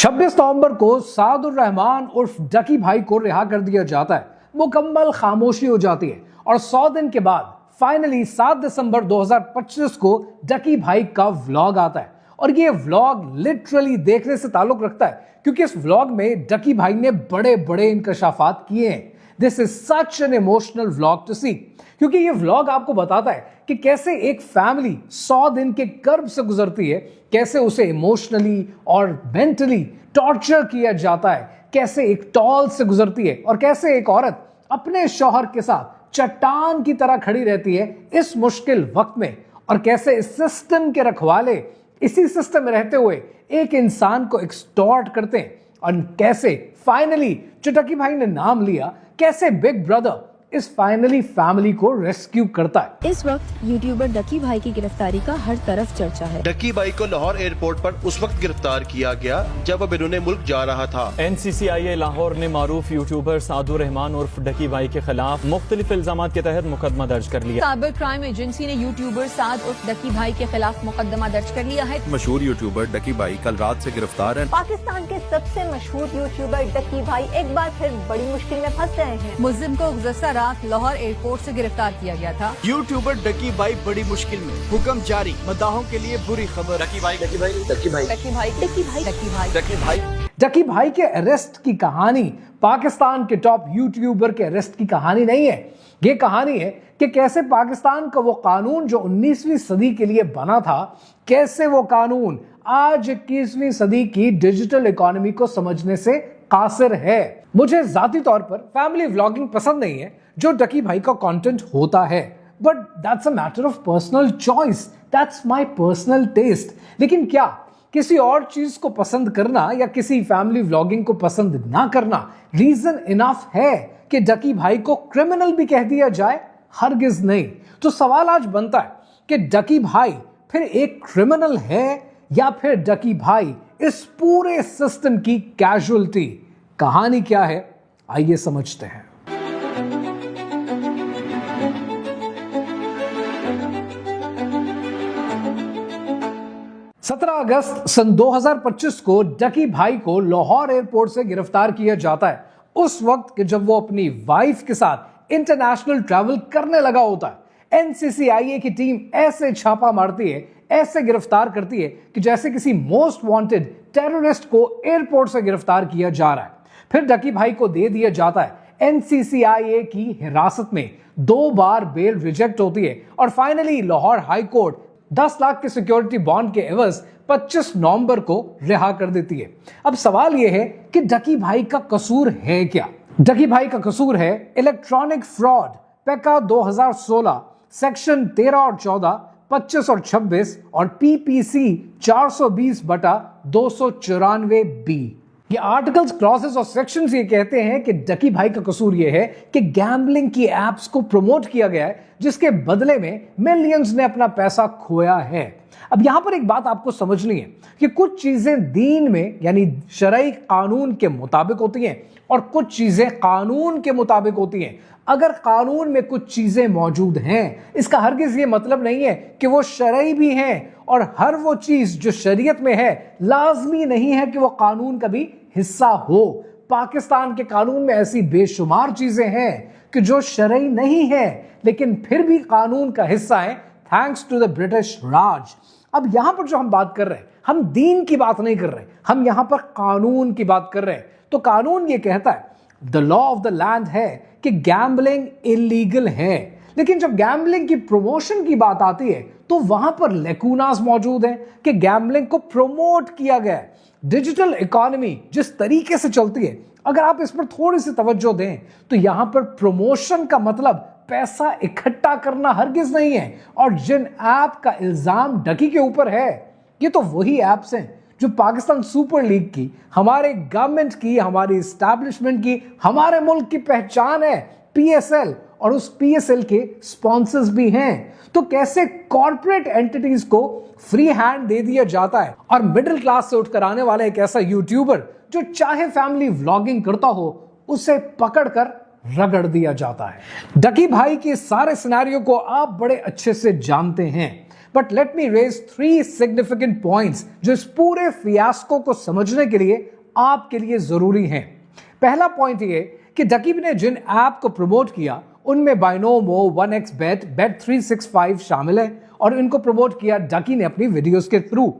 26 नवंबर को सादुर रहमान उर्फ डकी भाई को रिहा कर दिया जाता है। मुकम्मल खामोशी हो जाती है और 100 दिन के बाद फाइनली 7 दिसंबर 2025 को डकी भाई का व्लॉग आता है। और ये व्लॉग लिटरली देखने से ताल्लुक रखता है क्योंकि इस व्लॉग में डकी भाई ने बड़े बड़े इंकशाफात किए हैं। This is such an emotional vlog to see, क्योंकि ये व्लॉग आपको बताता है कि कैसे एक फैमिली 100 दिन के कर्ब से गुजरती है, कैसे उसे इमोशनली और मेंटली टॉर्चर किया जाता है, कैसे एक टॉल से गुजरती है और कैसे एक औरत अपने शौहर के साथ चट्टान की तरह खड़ी रहती है इस मुश्किल वक्त में, और कैसे इस सिस्टम के रखवाले इसी सिस्टम में रहते हुए एक इंसान को एक्सटॉर्ट करते हैं, और कैसे फाइनली जो डकी भाई ने नाम लिया, कैसे बिग ब्रदर इस फाइनली फैमिली को रेस्क्यू करता है। इस वक्त यूट्यूबर डकी भाई की गिरफ्तारी का हर तरफ चर्चा है। डकी भाई को लाहौर एयरपोर्ट पर उस वक्त गिरफ्तार किया गया जब अब इन्होंने मुल्क जा रहा था। NCCIA लाहौर ने मारूफ यूट्यूबर सादुर रहमान उर्फ डकी भाई के खिलाफ मुख्तलिफ इल्जाम के तहत मुकदमा दर्ज कर लिया। साइबर क्राइम एजेंसी ने यूट्यूबर साद उर्फ डकी भाई के खिलाफ मुकदमा दर्ज कर लिया है। मशहूर यूट्यूबर डकी भाई कल रात से गिरफ्तार है। पाकिस्तान के सबसे मशहूर यूट्यूबर डकी भाई एक बार फिर बड़ी मुश्किल में फंस रहे हैं। मुल्जिम को गुज़श्ता रात लाहौर एयरपोर्ट से गिरफ्तार किया गया था। यूट्यूबर डकी भाई बड़ी मुश्किल में, हुक्म जारी, मद्दाहों के लिए बुरी खबर। डकी भाई डकी भाई के अरेस्ट की कहानी पाकिस्तान के टॉप यूट्यूबर के अरेस्ट की कहानी नहीं है। ये कहानी है कि कैसे पाकिस्तान का वो कानून जो 19वीं सदी के लिए बना था, कैसे वो कानून आज 21वीं सदी की डिजिटल इकोनॉमी को समझने से कासिर है। मुझे जाती तौर पर फैमिली व्लॉगिंग पसंद नहीं है जो डकी भाई का कंटेंट होता है, but that's a matter of personal choice, that's my personal test. लेकिन क्या किसी और चीज को पसंद करना या किसी फैमिली व्लॉगिंग को पसंद ना करना रीजन इनफ है कि डकी भाई को क्रिमिनल भी कह दिया जाए? हरगिज नहीं। तो सवाल आज बनता है कि डकी भाई फिर एक क्रिमिनल है या फिर डकी भाई इस पूरे सिस्टम की कैजुअलिटी? कहानी क्या है, आइए समझते हैं। सत्रह अगस्त सन 2025 को डकी भाई को लाहौर एयरपोर्ट से गिरफ्तार किया जाता है, उस वक्त के जब वो अपनी वाइफ के साथ इंटरनेशनल ट्रैवल करने लगा होता है। NCCIA की टीम ऐसे छापा मारती है, ऐसे गिरफ्तार करती है कि जैसे किसी मोस्ट वांटेड टेररिस्ट को एयरपोर्ट से गिरफ्तार किया जा रहा है। फिर डकी भाई को दे दिया जाता है NCCIA की हिरासत में। 2 बार बेल रिजेक्ट होती है और finally Lahore high court 10 lakh के सिक्योरिटी बॉन्ड के एवज 25 नवंबर को रिहा कर देती है। अब सवाल यह है कि डकी भाई का कसूर है क्या? डकी भाई का कसूर है इलेक्ट्रॉनिक फ्रॉड पेका 2016 सेक्शन 13 और 14, 25 और 26 और PPC 420/294B। ये आर्टिकल्स, क्लॉसेस और सेक्शंस ये कहते हैं कि डकी भाई का कसूर ये है कि गैम्बलिंग की एप्स को प्रमोट किया गया है जिसके बदले में मिलियंस ने अपना पैसा खोया है। अब यहां पर एक बात आपको समझनी है कि कुछ चीजें दीन में यानी शरई कानून के मुताबिक होती हैं और कुछ चीजें कानून के मुताबिक होती हैं। अगर कानून में कुछ चीजें मौजूद हैं, इसका हरगिज ये मतलब नहीं है कि वो शरई भी हैं, और हर वो चीज जो शरीयत में है लाजमी नहीं है कि वो कानून का भी हिस्सा हो। पाकिस्तान के कानून में ऐसी बेशुमार चीजें हैं कि जो शरई नहीं है लेकिन फिर भी कानून का हिस्सा है, थैंक्स टू द ब्रिटिश राज। अब यहां पर जो हम बात कर रहे हैं, हम दीन की बात नहीं कर रहे, हम यहां पर कानून की बात कर रहे हैं। तो कानून ये कहता है, the law of the land है कि गैम्बलिंग इलीगल है, लेकिन जब गैम्बलिंग की प्रमोशन की बात आती है तो वहां पर लेकूनास मौजूद हैं कि गैम्बलिंग को प्रमोट किया गया है। डिजिटल इकोनॉमी जिस तरीके से चलती है, अगर आप इस पर थोड़ी सी तवज्जो दें तो यहां पर प्रमोशन का मतलब पैसा इकट्ठा करना हरगिज नहीं है। और जिन ऐप का इल्जाम डकी के ऊपर है, ये तो वही ऐप्स हैं जो पाकिस्तान सुपर लीग की, हमारे गवर्नमेंट की, हमारी एस्टैब्लिशमेंट की, हमारे मुल्क की पहचान है, PSL, और उस PSL के स्पॉन्सर्स भी हैं। तो कैसे कॉर्पोरेट एंटिटीज को फ्री हैंड दे दिया जाता है और मिडिल क्लास से उठकर आने वाला एक ऐसा यूट्यूबर जो चाहे फैमिली व्लॉगिंग करता हो उसे पकड़कर रगड़ दिया जाता है। डकी भाई के सारे सिनेरियो को आप बड़े अच्छे से जानते हैं। But let me raise 3 significant points जो इस पूरे फियास्को को समझने के लिए आपके लिए जरूरी हैं। पहला पॉइंट ये कि डकी ने जिन ऐप को प्रमोट किया उनमें बाइनोमो, 1xBet, Bet365 शामिल है और इनको प्रमोट किया डकी ने अपनी वीडियोस के थ्रू।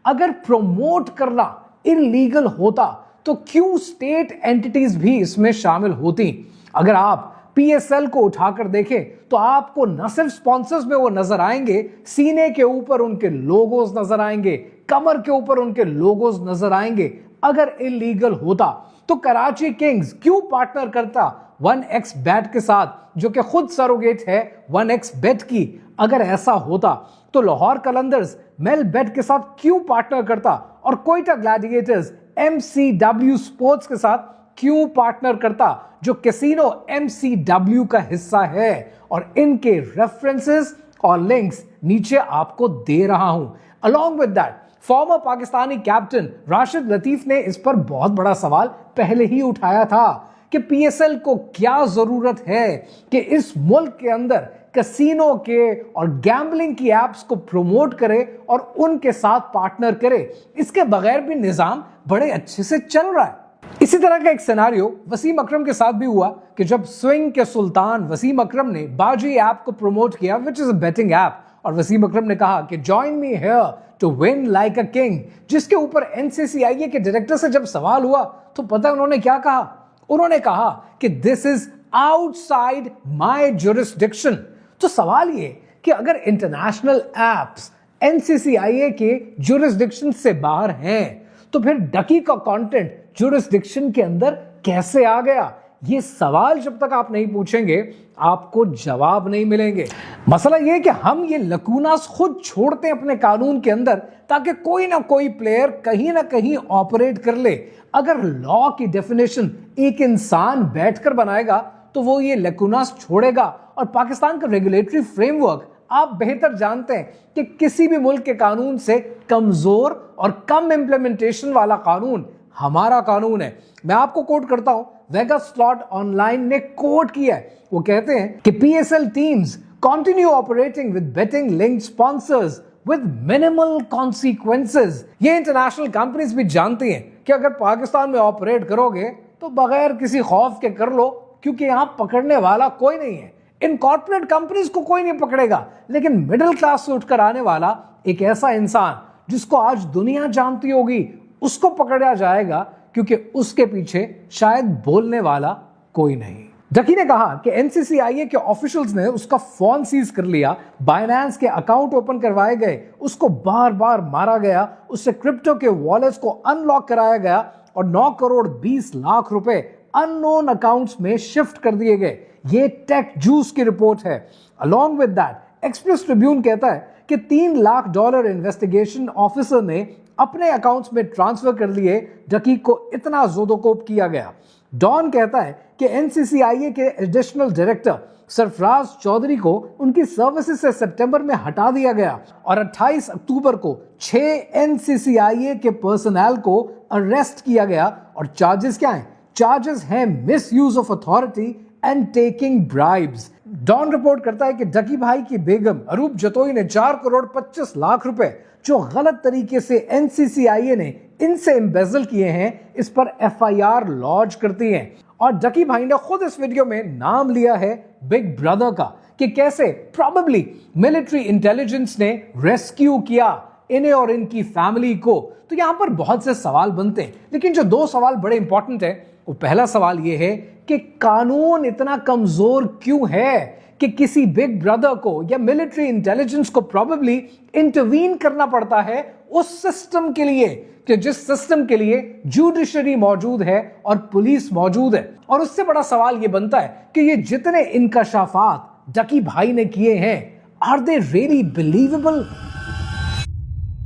अगर प्रमोट करना इलीगल होता तो क्यों स्टेट एंटिटीज भी इसमें शामिल होती? अगर आप PSL को उठाकर देखें तो आपको न सिर्फ स्पॉन्सर्स में वो नजर आएंगे, सीने के ऊपर उनके लोगोज नजर आएंगे, कमर के ऊपर उनके लोगोज नजर आएंगे। अगर इलीगल होता तो कराची किंग्स क्यों पार्टनर करता 1xBet के साथ, जो कि खुद सरोगेट है 1xBet की? अगर ऐसा होता तो लाहौर कलंदर्स मेलबेट के साथ क्यों पार्टनर करता और कोयटा ग्लैडिएटर्स MCW स्पोर्ट्स के साथ क्यों पार्टनर करता, जो कैसीनो MCW का हिस्सा है? और इनके रेफरेंसेस और लिंक्स नीचे आपको दे रहा हूं। Along with that, farmer Pakistani captain Rashid Latif ने इस पर बहुत बड़ा सवाल पहले ही उठाया था कि PSL को क्या जरूरत है कि इस मुल्क के अंदर कैसीनो के और गैम्बलिंग की एप्स को प्रमोट करे और उनके साथ पार्टनर करे। इसके बगैर भी निजाम बड़े अच्छे से चल रहा है। इसी तरह का एक सिनेरियो वसीम अकरम के साथ भी हुआ कि जब स्विंग के सुल्तान वसीम अकरम ने बाजी ऐप को प्रमोट किया, which is a betting app, और वसीम अकरम ने कहा कि join me here to win like a king, जिसके ऊपर NCCIA के डायरेक्टर से जब सवाल हुआ तो पता है उन्होंने क्या कहा? उन्होंने कहा कि this is outside my jurisdiction. तो सवाल ये कि अगर इंटरनेशनल एप्स NCCIA के जुरिस्डिक्शन से बाहर हैं तो फिर डकी का कंटेंट जुरिस्डिक्शन के अंदर कैसे आ गया? ये सवाल जब तक आप नहीं पूछेंगे आपको जवाब नहीं मिलेंगे। मसला ये कि हम ये लकूनास खुद छोड़ते हैं अपने कानून के अंदर ताकि कोई ना कोई प्लेयर कहीं ना कहीं ऑपरेट कर ले। अगर लॉ की डेफिनेशन एक इंसान बैठकर बनाएगा तो वो ये लकूनास छोड़ेगा। और पाकिस्तान का रेगुलेटरी फ्रेमवर्क आप बेहतर जानते हैं कि किसी भी मुल्क के कानून से कमजोर और कम इंप्लीमेंटेशन वाला कानून हमारा कानून है। मैं आपको कोट करता हूं, वेगास स्लॉट ऑनलाइन ने कोट किया है। वो कहते हैं कि PSL teams continue operating with betting linked sponsors with minimal consequences. ये इंटरनेशनल कंपनीज भी जानती हैं कि अगर पाकिस्तान में ऑपरेट करोगे तो बगैर किसी खौफ के कर लो, क्योंकि यहां पकड़ने वाला कोई नहीं है। इन कॉर्पोरेट कंपनीज को कोई नहीं पकड़ेगा, लेकिन मिडिल क्लास से उठकर आने वाला एक ऐसा इंसान जिसको आज दुनिया जानती होगी, उसको पकड़ा जाएगा, क्योंकि उसके पीछे शायद बोलने वाला कोई नहीं। डकी ने कहा कि NCCIA के ऑफिशियल्स ने उसका फोन सीज कर लिया, बाइनेंस के अकाउंट ओपन करवाए गए, उसको बार बार मारा गया, उससे क्रिप्टो के वॉलेट्स को अनलॉक कराया गया और 9 करोड़ 20 लाख रुपए अननोन अकाउंट्स में शिफ्ट कर दिए गए। ये टेक जूस की रिपोर्ट है। Along with that, express Tribune कहता है कि $3 लाख इन्वेस्टिगेशन ऑफिसर ने अपने अकाउंट्स में ट्रांसफर कर दिए। डकी को इतना जोदोकोप किया गया। डॉन कहता है कि NCCIA के एडिशनल डायरेक्टर सरफराज चौधरी को उनकी सर्विसेज से सितंबर में हटा दिया गया और 28 अक्टूबर को 6 NCCIA के पर्सनल को अरेस्ट किया गया। और चार्जेस क्या हैं? चार्जेस हैं misuse of authority and taking bribes. Dawn report करता है कि डकी भाई की बेगम अरूप जतोई ने 4 करोड़ 25 लाख रुपए जो गलत तरीके से NCCIA ने इनसे एम्बेजल किए हैं, इस पर FIR लॉन्च करती हैं। और डकी भाई ने खुद इस वीडियो में नाम लिया है बिग ब्रदर का, कि कैसे प्रोबेबली मिलिट्री इंटेलिजेंस ने रेस्क्यू किया इन्हें और इनकी फैमिली को। तो यहां पर बहुत से सवाल बनते हैं, लेकिन जो 2 सवाल बड़े इंपॉर्टेंट है, वो पहला सवाल ये है कि कानून इतना कमजोर क्यों है कि किसी बिग ब्रदर को या मिलिट्री इंटेलिजेंस को प्रोबेबली इंटरवीन करना पड़ता है उस सिस्टम के लिए, कि जिस सिस्टम के लिए जुडिशरी मौजूद है और पुलिस मौजूद है। और उससे बड़ा सवाल यह बनता है कि ये जितने इंकशाफात डकी भाई ने किए हैं, आर दे रियली बिलीवेबल?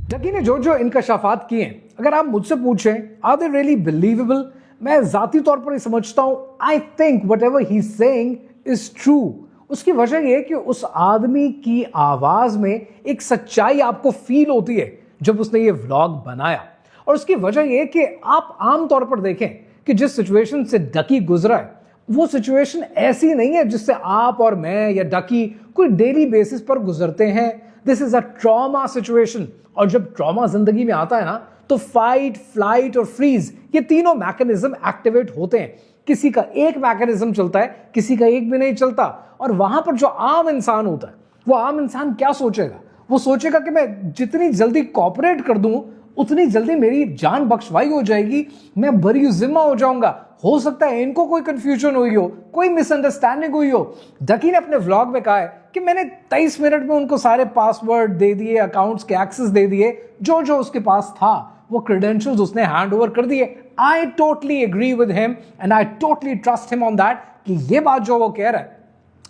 डकी ने जो जो इंकशाफात किए हैं, अगर आप मुझसे पूछें आर दे रियली बिलीवेबल, मैं जाती तौर पर समझता हूं I think what ever he saying is true. उसकी वजह यह कि उस आदमी की आवाज में एक सच्चाई आपको फील होती है जब उसने ये व्लॉग बनाया। और उसकी वजह यह कि आप आमतौर पर देखें कि जिस सिचुएशन से डकी गुजरा है, वो सिचुएशन ऐसी नहीं है जिससे आप और मैं या डकी कोई डेली बेसिस पर गुजरते हैं। This is a trauma situation. और जब ट्रॉमा जिंदगी में आता है ना, तो फाइट, फ्लाइट और फ्रीज, ये तीनों मैकेनिज्म एक्टिवेट होते हैं। किसी का एक मैकेनिज्म चलता है, किसी का एक भी नहीं चलता। और वहां पर जो आम इंसान होता है, वो आम इंसान क्या सोचेगा? वो सोचेगा कि मैं जितनी जल्दी कॉपरेट कर दूं, उतनी जल्दी मेरी जान बख्शवाई हो जाएगी, मैं बरी जिम्मा हो जाऊंगा। हो सकता है इनको कोई कंफ्यूजन हुई हो, कोई मिसअंडरस्टैंडिंग हुई हो। डकी ने अपने व्लॉग में कहा है कि मैंने 23 मिनट में उनको सारे पासवर्ड दे दिए, अकाउंट्स के एक्सेस दे दिए, जो जो उसके पास था वो क्रेडेंशियल्स उसने हैंड ओवर कर दिए। I totally agree with him and I totally trust him on that कि ये बात जो वो कह रहा है,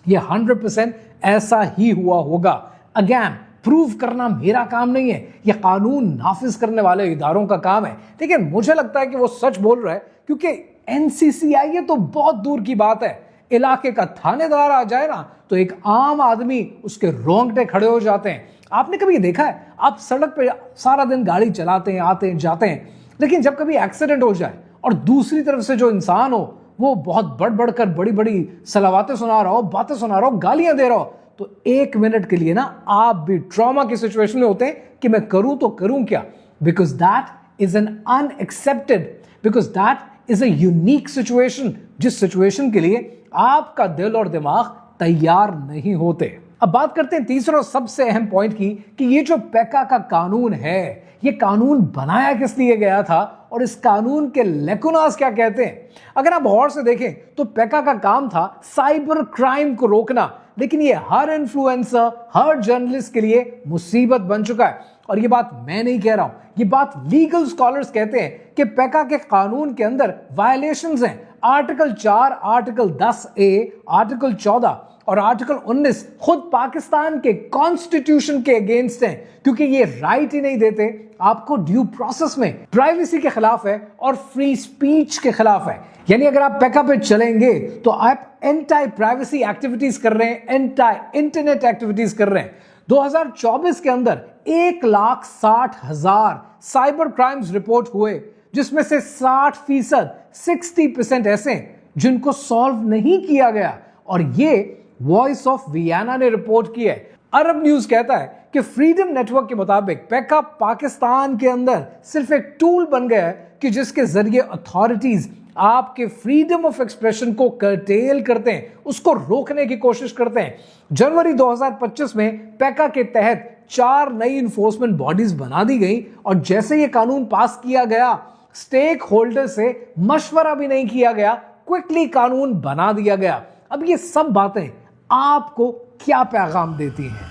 ये 100% ऐसा ही हुआ होगा। अगेन, प्रूव करना मेरा काम नहीं है, यह कानून नाफिज करने वाले इदारों का काम है। लेकिन मुझे लगता है कि वो सच बोल रहा है, क्योंकि एनसीसीआई ये तो बहुत दूर की बात है। इलाके का थानेदार आ जाए ना, तो एक आम आदमी उसके रोंगटे खड़े हो जाते हैं। आपने कभी देखा है, आप सड़क पे सारा दिन गाड़ी चलाते हैं, आते हैं, जाते हैं, लेकिन जब कभी एक्सीडेंट हो जाए और दूसरी तरफ से जो इंसान हो वो बहुत बढ़कर बड़ी बड़ी सलावातें सुना रहा हो, बातें सुना रहा हो, गालियां दे रहा हो, तो एक मिनट के लिए ना आप भी ट्रॉमा की सिचुएशन में होते हैं कि मैं करूं तो करूं क्या, because that is an unaccepted, because that is a unique situation, जिस सिचुएशन के लिए आपका दिल और दिमाग तैयार नहीं होते। अब बात करते हैं तीसरे और सबसे अहम पॉइंट की, कि ये जो पेका का कानून है, ये कानून बनाया किस लिए गया था और इस कानून के लेकुनास क्या कहते हैं। अगर आप गौर से देखें तो पेका का काम था साइबर क्राइम को रोकना, लेकिन ये हर इन्फ्लुएंसर, हर जर्नलिस्ट के लिए मुसीबत बन चुका है। और ये बात मैं नहीं कह रहा हूं, ये बात लीगल स्कॉलर्स कहते हैं कि पेका के कानून के अंदर वायलेशंस हैं। आर्टिकल 4, आर्टिकल 10A, आर्टिकल 14 और आर्टिकल 19 खुद पाकिस्तान के कॉन्स्टिट्यूशन के अगेंस्ट हैं, क्योंकि ये राइट ही नहीं देते आपको ड्यू प्रोसेस में। प्राइवेसी के खिलाफ है और फ्री स्पीच के खिलाफ है। यानी अगर आप पेका पे चलेंगे तो आप एंटी प्राइवेसी एक्टिविटीज कर रहे हैं, एंटी इंटरनेट एक्टिविटीज कर रहे हैं। 2024 के अंदर 1,60,000 साइबर क्राइम्स रिपोर्ट हुए, जिसमें से 60%, 60% ऐसे जिनको सॉल्व नहीं किया गया। और ये वॉइस ऑफ वियना ने रिपोर्ट की है। अरब न्यूज कहता है कि फ्रीडम नेटवर्क के मुताबिक पेका पाकिस्तान के अंदर सिर्फ एक टूल बन गया है कि जिसके जरिए अथॉरिटीज आपके फ्रीडम ऑफ एक्सप्रेशन को कर्टेल करते हैं, उसको रोकने की कोशिश करते हैं। जनवरी 2025 में पेका के तहत 4 नई इन्फोर्समेंट बॉडीज बना दी गई, और जैसे ये कानून पास किया गया, स्टेक होल्डर से मशवरा भी नहीं किया गया, क्विकली कानून बना दिया गया। अब ये सब बातें आपको क्या पैगाम देती हैं?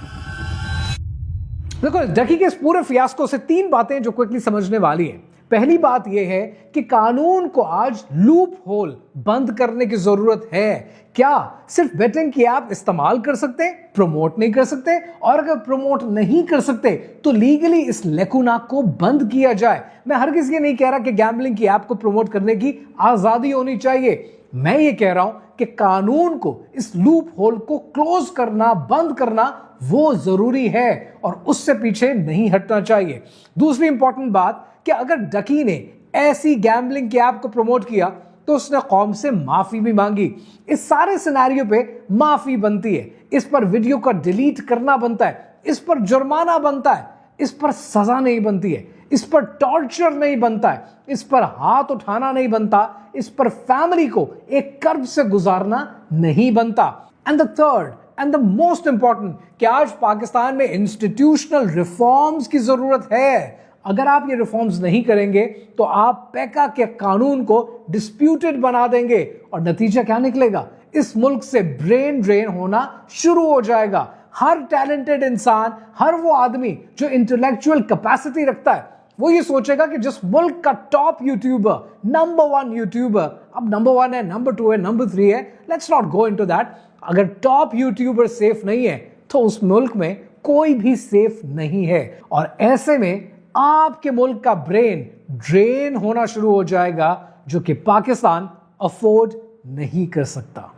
देखो, डकी के इस पूरे फियास्को से 3 बातें जो क्विकली समझने वाली हैं। पहली बात यह है कि कानून को आज लूप होल बंद करने की जरूरत है। क्या सिर्फ बेटिंग की ऐप इस्तेमाल कर सकते हैं, प्रमोट नहीं कर सकते? और अगर प्रमोट नहीं कर सकते तो लीगली इस लेकुना को बंद किया जाए। मैं हर किसी ये नहीं कह रहा कि गैम्बलिंग की ऐप को प्रमोट करने की आजादी होनी चाहिए। मैं ये कह रहा हूं कि कानून को, इस लूप होल को क्लोज करना, बंद करना वो जरूरी है और उससे पीछे नहीं हटना चाहिए। दूसरी इंपॉर्टेंट बात कि अगर डकी ने ऐसी गैम्बलिंग की ऐप को प्रमोट किया तो उसने कौम से माफी भी मांगी। इस सारे सिनेरियो पे माफी बनती है, इस पर वीडियो का डिलीट करना बनता है, इस पर जुर्माना बनता है, इस पर सजा नहीं बनती है, इस पर टॉर्चर नहीं बनता है, इस पर हाथ उठाना नहीं बनता, इस पर फैमिली को एक कर्ब से गुजारना नहीं बनता। And the third and the most important कि आज पाकिस्तान में इंस्टीट्यूशनल रिफॉर्म्स की जरूरत है। अगर आप ये रिफॉर्म्स नहीं करेंगे तो आप पेका के कानून को डिस्प्यूटेड बना देंगे और नतीजा क्या निकलेगा? इस मुल्क से ब्रेन ड्रेन होना शुरू हो जाएगा। हर टैलेंटेड इंसान, हर वो आदमी जो इंटेलेक्चुअल कैपेसिटी रखता है, वो ये सोचेगा कि जिस मुल्क का टॉप यूट्यूबर, नंबर 1 यूट्यूबर, अब नंबर 1 है, नंबर 2 है, नंबर 3 है, let's not go into that, अगर टॉप यूट्यूबर सेफ नहीं है तो उस मुल्क में कोई भी सेफ नहीं है। और ऐसे में आपके मुल्क का ब्रेन ड्रेन होना शुरू हो जाएगा, जो कि पाकिस्तान अफोर्ड नहीं कर सकता।